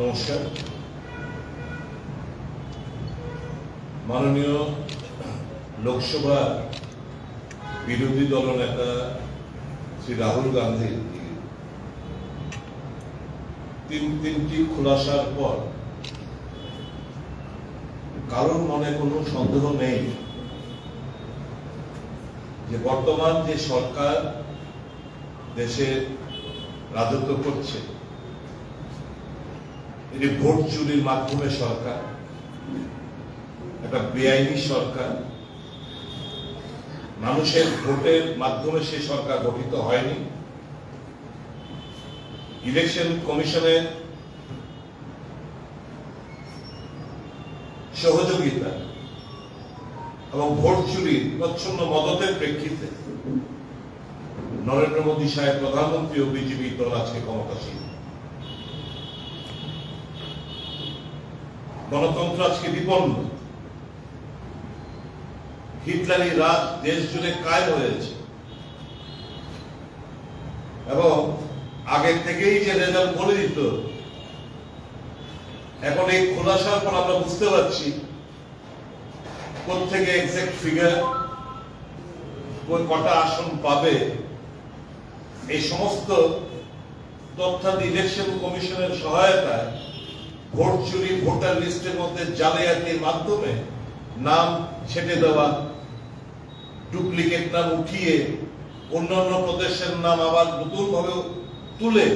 নমস্কার। মাননীয় লোকসভা বিরোধী দলনেতা শ্রী রাহুল গান্ধী তিনটি খুলাসার পর কারোর মনে কোনো সন্দেহ নেই যে বর্তমান যে সরকার দেশে রাজত্ব করছে এটি ভোট চুরির মাধ্যমে সরকার, একটা বেআইনি সরকার। মানুষের ভোটের মাধ্যমে সে সরকার গঠিত হয়নি। ইলেকশন কমিশনের সহযোগিতা এবং ভোট চুরির প্রচ্ছন্ন মদতের প্রেক্ষিতে নরেন্দ্র মোদী সাহেব প্রধানমন্ত্রী ও বিজেপি দল আজকে ক্ষমতাসীন। গণতন্ত্র আজকে বিপন্ন। হিটলারি রাজ দেশ জুড়ে কায়েম হয়েছে এবং আগের থেকেই যে রেজাল্ট বলে দিত, এখন এই খোলাসার পর আমরা বুঝতে পারছি কোত্থেকে এক্সাক্ট ফিগার, কটা আসন পাবে, এই সমস্ত তথ্যাদি ইলেকশন কমিশনের সহায়তায় ভোট চুরি, ভোটার লিস্টের মধ্যে জালিয়াতির মাধ্যমে নাম ছেটে দেওয়া, ডুপ্লিকেট নাম উঠিয়ে অন্যান্য প্রদেশের নাম আবার নতুন ভাবে তুলে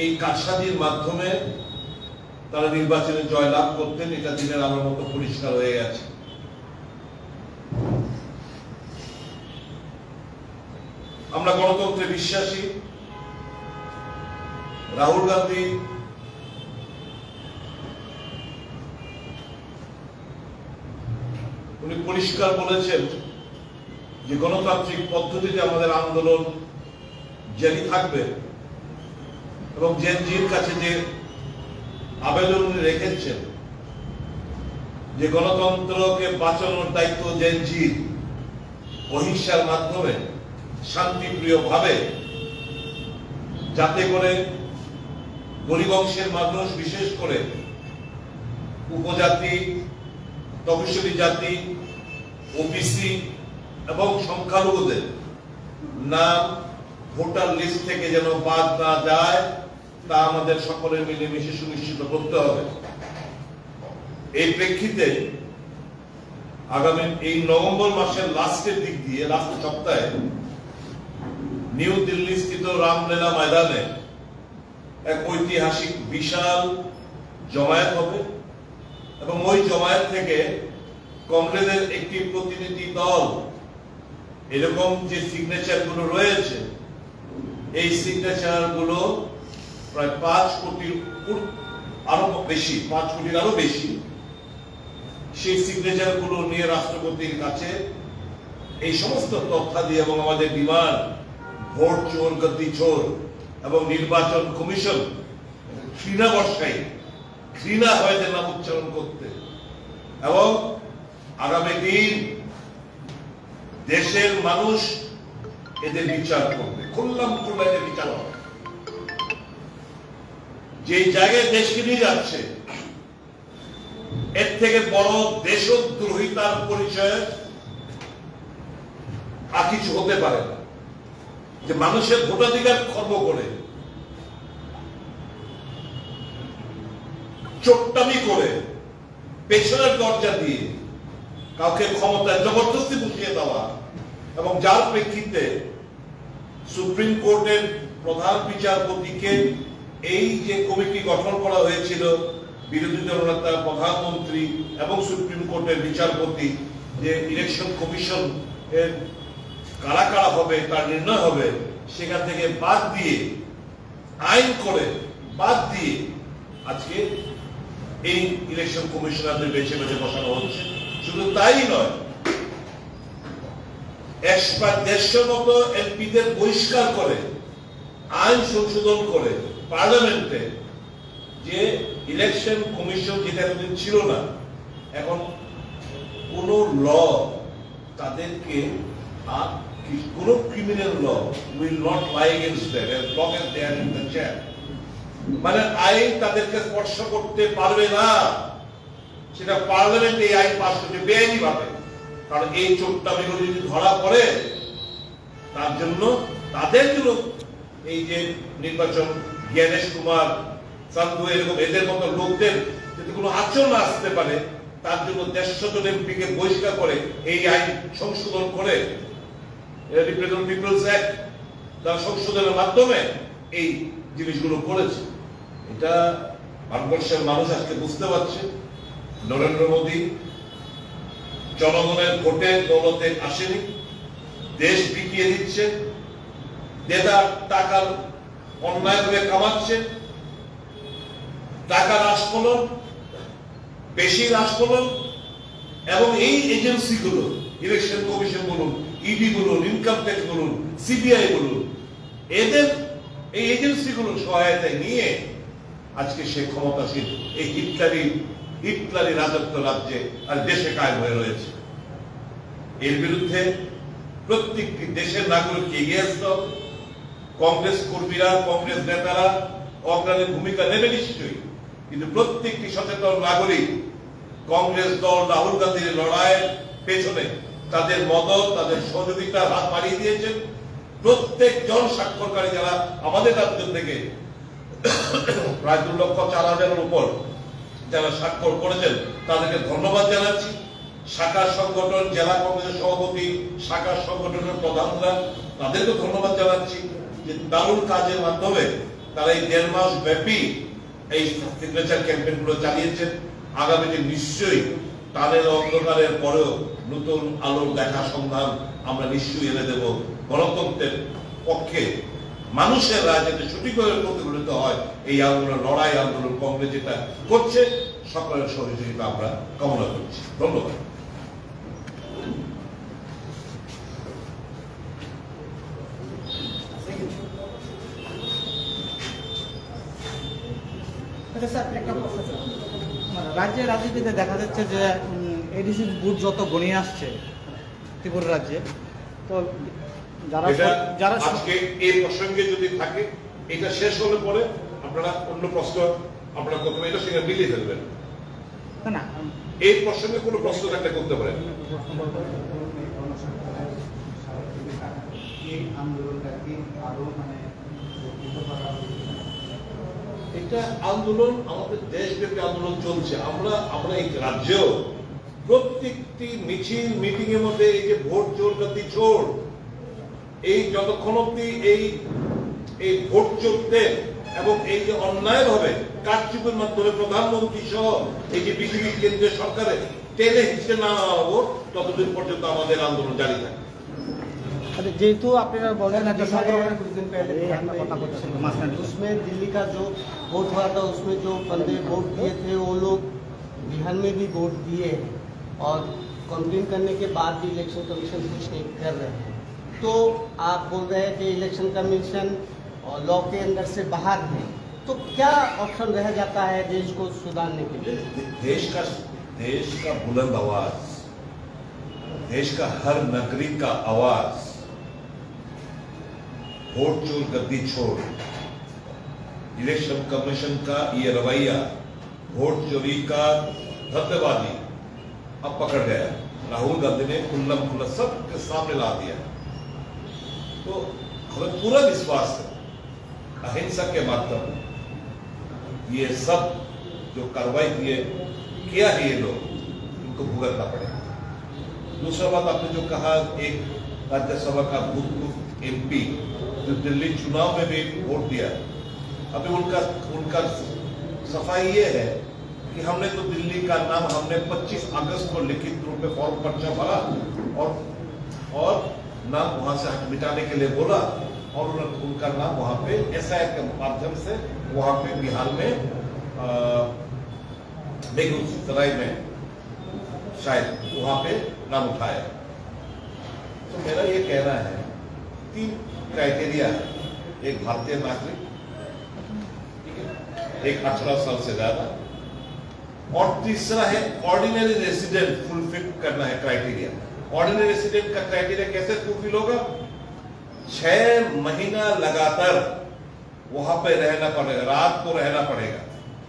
এই কারসাজির মাধ্যমে তারা নির্বাচনে জয়লাভ করতেন। এটা দিনের আমার মতো পরিষ্কার হয়ে গেছে। আমরা গণতন্ত্রে বিশ্বাসী। রাহুল গান্ধী উনি পরিষ্কার বলেছেন যে গণতান্ত্রিক পদ্ধতিতে আমাদের আন্দোলন জারি থাকবে এবং জেনজির কাছে যে আবেদন রেখেছেন যে গণতন্ত্রকে বাঁচানোর দায়িত্ব জেনজির, অহিংসার মাধ্যমে শান্তিপ্রিয় ভাবে, যাতে করে গরিব অংশের মানুষ, বিশেষ করে উপজাতি, তপশিলি জাতি, ওবিসি এবং সংখ্যালঘুদের নাম ভোটার লিস্ট থেকে যেন বাদ না যায়, তা আমাদের সকলের মিলেমিশে সুনিশ্চিত করতে হবে। এই প্রেক্ষিতে আগামী এই নভেম্বর মাসের লাস্টের দিক দিয়ে, লাস্ট সপ্তাহে নিউ দিল্লি স্থিত রামলীলা ময়দানে এক ঐতিহাসিক বিশাল জমায়েত হবে এবং ওই জমায়েত থেকে কংগ্রেসের একটি প্রতিনিধি দল এরকম যে সিগনেচার গুলো রয়েছে, এই সিগনেচার গুলো প্রায় 5 কোটির আরো বেশি, 5 কোটির আরো বেশি, সেই সিগনেচার গুলো নিয়ে রাষ্ট্রপতির কাছে এই সমস্ত তথ্যাদি এবং আমাদের ডিমান্ড, ভোট চোর, গদ্দি চোর এবং নির্বাচন কমিশন ঘৃণা বর্ষায়, ঘৃণা হয় যে নাম উচ্চারণ করতে, এবং আগামী দিন দেশের মানুষ এদের বিচার করবে, খুললাম খুললা এদের বিচার হবে। যে জায়গায় দেশকে নিয়ে যাচ্ছে, এর থেকে বড় দেশদ্রোহিতার পরিচয় আর কিছু হতে পারে না। যে মানুষের ভোটাধিকার খর্ব করে, চোট্টামি করে, পেছনের দরজা দিয়ে কাউকে ক্ষমতায় জবরদস্তি বসিয়ে দেওয়া, এবং যার প্রেক্ষিতে সুপ্রিম কোর্টের প্রধান বিচারপতিকে এই যে কমিটি গঠন করা হয়েছিল, বিরোধী দলনেতা, প্রধানমন্ত্রী এবং সুপ্রিম কোর্টের বিচারপতি, যে ইলেকশন কমিশন এর কারা কারা হবে তার নির্ণয় হবে, সেখান থেকে বাদ দিয়ে, আইন করে বাদ দিয়ে আজকে এই ইলেকশন কমিশনারদের বেছে বেছে বসানো হচ্ছে। শুধু তাই নয়, 150 মতো এমপিদের বহিষ্কার করে, আইন সংশোধন করে পার্লামেন্টে, যে ইলেকশন কমিশন যেটা এতদিন ছিল না, এখন কোন ল তাদেরকে আর কোন criminal law will not lie against them as long as they are in the chair. মানে আইন তাদেরকে স্পর্শ করতে পারবে না, সেটা পার্লামেন্ট এই আইন পাস করছে বেআইনি ভাবে। কারণ এই চোরটামিগুলো যদি ধরা পড়ে, তার জন্য তাদের জন্য এই যে নির্বাচন জ্ঞানেশ কুমার সান্ধু এরকম এদের মতো লোকদের যদি কোনো আচরণ আসতে পারে, তার জন্য 150 জন এমপিকে বহিষ্কার করে এই আইন সংশোধন করে রিপ্রেজেন্টেটিভ পিপলস অ্যাক্ট তার সংশোধনের মাধ্যমে এই জিনিসগুলো করেছে। এটা ভারতবর্ষের মানুষ আজকে বুঝতে পারছে নরেন্দ্র মোদী জনগণের ভোটে দৌলতে আসেনি, দেশ বিকিয়ে দিচ্ছে, দেদার টাকার অন্যায়ভাবে কামাচ্ছে, টাকার আস্ফলন, বেশি আস্ফলন, এবং এই এজেন্সিগুলো ইলেকশন কমিশন বলুন, ইডি বলুন, ইনকাম ট্যাক্স বলুন, সিবিআই বলুন, এদের এই এজেন্সিগুলোর সহায়তায় নিয়ে আজকে সে ক্ষমতাসীন এই হিটলারি রাজত্ব রাজ্যে আর দেশে কায়েম হয়ে রয়েছে। এর বিরুদ্ধে প্রত্যেকটি দেশের নাগরিক এগিয়ে আসতে হবে। কংগ্রেস কর্মীরা, কংগ্রেস নেতারা অগ্রণী ভূমিকা নেবে নিশ্চয়ই, কিন্তু প্রত্যেকটি সচেতন নাগরিক কংগ্রেস দল রাহুল গান্ধীর লড়াইয়ের পেছনে তাদের মদত, তাদের সহযোগিতা হাত বাড়িয়ে দিয়েছেন। প্রত্যেকজন স্বাক্ষরকারী যারা আমাদের রাজ্য থেকে প্রায় 2,04,000-এর উপর যারা স্বাক্ষর করেছেন, তাদেরকে ধন্যবাদ জানাচ্ছি। শাখা সংগঠন, জেলা কংগ্রেসের সভাপতি, শাখা সংগঠনের প্রধানরা, তাদেরকে ধন্যবাদ জানাচ্ছি যে দারুণ কাজের মাধ্যমে তারা এই 1.5 মাস ব্যাপী এই সিগনেচার ক্যাম্পেইন গুলো চালিয়েছেন। আগামীতে নিশ্চয়ই টানেল অন্ধকারের পরেও নতুন আলোর দেখা সন্ধান আমরা নিশ্চয়ই এনে দেব। গণতন্ত্রের পক্ষে মানুষের রায় যাতে সঠিকভাবে প্রতিফলিত হয়, এই আন্দোলন, লড়াই আন্দোলন কংগ্রেস যেটা করছে, সকলের সহযোগিতা আমরা কামনা করছি। ধন্যবাদ। রাজ্যের রাজনীতিতে দেখা যাচ্ছে যে এডিসি বুথ যত গণিয়ে আসছে ত্রিপুরা রাজ্যে, তো যারা আজকে এই প্রসঙ্গে যদি থাকে, এটা শেষ হলে পরে আপনারা অন্য প্রশ্ন আপনারা প্রথমে এটা সঙ্গে মিলিয়ে ফেলবেন। না, এই প্রসঙ্গে কোনো প্রশ্ন থাকলে করতে পারেন। এটা আন্দোলন আমাদের দেশব্যাপী আন্দোলন চলছে। আমরা এই রাজ্যেও প্রত্যেকটি মিছিল মিটিং এর মধ্যে এই যে ভোট চোর গতি চোর, এই যতক্ষণ অব্দি এই ভোট চোরদের এবং এই যে অন্যায় ভাবে কারচুপির মাধ্যমে প্রধানমন্ত্রী সহ এই যে বিজেপি কেন্দ্রীয় সরকারের টেনে হিসেবে না হবো, ততদিন পর্যন্ত আমাদের আন্দোলন জারি থাকে। যেহেতু আপনারা বলেন उसमें दिल्ली का जो वोट हुआ था, उसमें जो बंदे वोट दिए थे वो लोग बिहार में भी वोट दिए हैं और कंप्लेन करने के बाद भी इलेक्शन कमीशन कुछ नहीं कर रहे हैं। तो आप बोल रहे हैं कि इलेक्शन कमीशन लॉ के अंदर से बाहर है, तो क्या ऑप्शन रह जाता है देश को सुधारने के लिए? देश का बुलंद आवाज, देश का हर नागरिक का आवाज, वोट चोर गद्दी छोड़, इलेक्शन कमीशन का ये रवैया, वोट चोरी का धंधेबाजी अब पकड़ गया। राहुल गांधी ने खुल्लम खुल्ला सबके सामने ला दिया। तो हमें पूरा विश्वास है अहिंसा के माध्यम ये सब जो कार्रवाई किया है ये लोग, इनको भुगतना पड़ेगा। दूसरा बात आपने जो कहा, एक राज्यसभा का बूथ एमपी जो दिल्ली चुनाव में भी वोट दिया, अभी उनका सफाई ये है कि हमने तो दिल्ली का नाम हमने 25 अगस्त को लिखित रूप में फॉर्म पर्चा भरा और नाम वहां से मिटाने के लिए बोला, और उनका नाम वहां पे एसआईआर के माध्यम से वहां पे बिहार में बेगूसराय में शायद वहां पे नाम उठाया। तो मेरा ये कहना है 3 क्राइटेरिया है, एक भारतीय नागरिक, ठीक है, एक 18 साल से ज्यादा, और तीसरा है ऑर्डिनरी रेसिडेंट फुलफिल करना है क्राइटेरिया। ऑर्डिनरी रेसिडेंट का क्राइटेरिया कैसे फुलफिल होगा? 6 महीना लगातार वहां पे रहना पड़ेगा, रात को रहना पड़ेगा।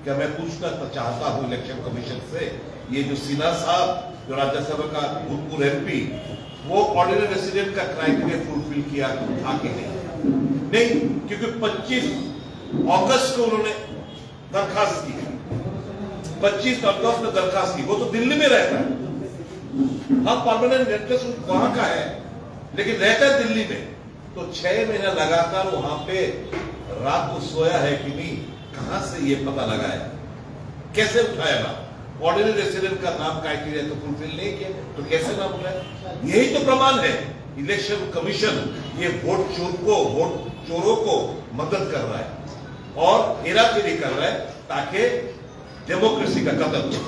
क्या मैं पूछना तो चाहता हूं इलेक्शन कमीशन से, ये जो सिन्हा साहब जो राज्यसभा का भूतपूर्व एमपी, वो ऑर्डिनरी रेसिडेंट का क्राइटेरिया फुलफिल किया था कि नहीं, क्योंकि 25 अगस्त को उन्होंने दरखास्त की, 25 अगस्त में दरखास्त की। वो तो दिल्ली में रहता है, हाँ परमानेंट एड्रेस वहां का है, लेकिन रहता है दिल्ली में। तो 6 महीना लगातार वहां पे रात को सोया है कि नहीं, कहां से ये पता लगाया, कैसे उठाएगा? ऑर्डिनरी रेसिडेंट का नाम क्राइटेरिया तो फुलफिल नहीं किया, तो कैसे नाम उठाए? यही तो प्रमाण है। इलेक्शन कमीशन ये वोट चोरों को मदद कर रहा है और हेराफेरी कर रहा है ताकि डेमोक्रेसी का कत्ल हो।